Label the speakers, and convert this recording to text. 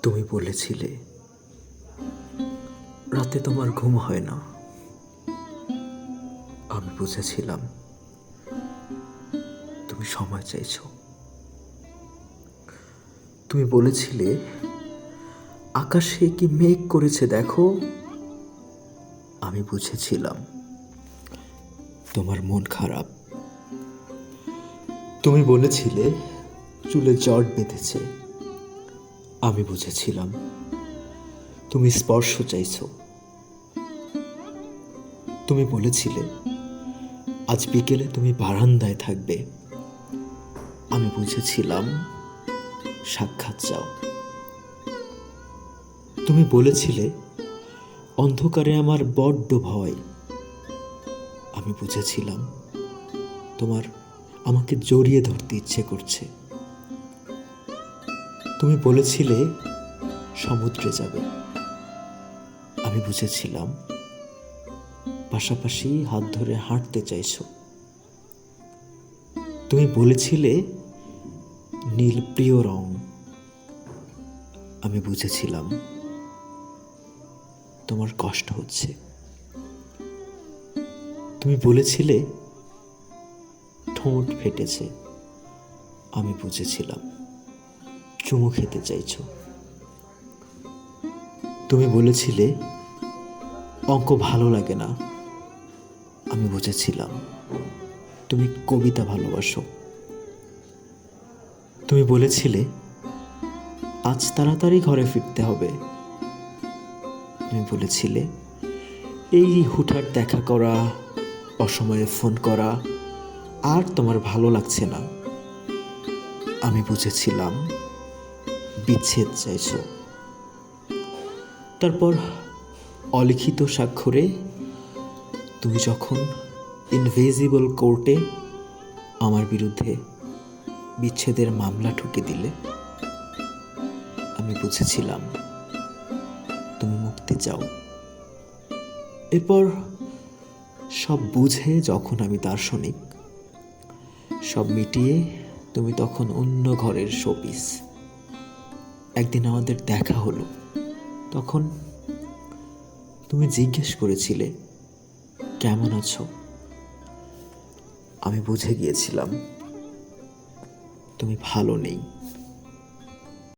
Speaker 1: তুমি বলেছিলে রাতে তোমার ঘুম হয় না। আমি বুঝেছিলাম তুমি সময় চাইছো। তুমি বলেছিলে আকাশে কি মেঘ করেছে দেখো। আমি বুঝেছিলাম তোমার মন খারাপ। তুমি বলেছিলে চুলে জট বেঁধেছে। আমি বুঝেছিলাম তুমি স্পর্শ চাইছো। তুমি বলেছিলে আজ বিকেলে তুমি বারান্দায় থাকবে। আমি বুঝেছিলাম সাক্ষাৎ চাও। তুমি বলেছিলে অন্ধকারে আমার বড্ড ভয়। আমি বুঝেছিলাম তোমার আমাকে জড়িয়ে ধরতে ইচ্ছে করছে। তুমি বলেছিলে সমুদ্রে যাবে। আমি বুঝেছিলাম পাশাপাশি হাত ধরে হাঁটতে চাইছো। তুমি বলেছিলে নীল প্রিয় রং। আমি বুঝেছিলাম তোমার কষ্ট হচ্ছে। তুমি বলেছিলে ঠোঁট ফেটেছে। আমি বুঝেছিলাম চুমু খেতে চাইছো। তুমি বলেছিলে অঙ্ক ভালো লাগে না। আমি বুঝেছিলাম তুমি কবিতা ভালোবাসো। তুমি বলেছিলে আজ তাড়াতাড়ি ঘরে ফিরতে হবে। তুমি বলেছিলে এই হুটহাট দেখা করা, অসময়ে ফোন করা আর তোমার ভালো লাগছে না। আমি বুঝেছিলাম বিচ্ছেদ চাইছো। তারপর অলিখিত স্বাক্ষরে তুমি যখন ইনভিজিবল কোর্টে আমার বিরুদ্ধে বিচ্ছেদের মামলা ঠুকে দিলে, আমি বুঝেছিলাম তুমি মুক্তি চাও। এরপর সব বুঝে যখন আমি দার্শনিক, সব মিটিয়ে তুমি তখন অন্য ঘরের শোপিস। একদিন আমাদের দেখা হলো। তখন তুমি জিজ্ঞেস করেছিলে কেমন আছো। আমি বুঝে গিয়েছিলাম তুমি ভালো নেই।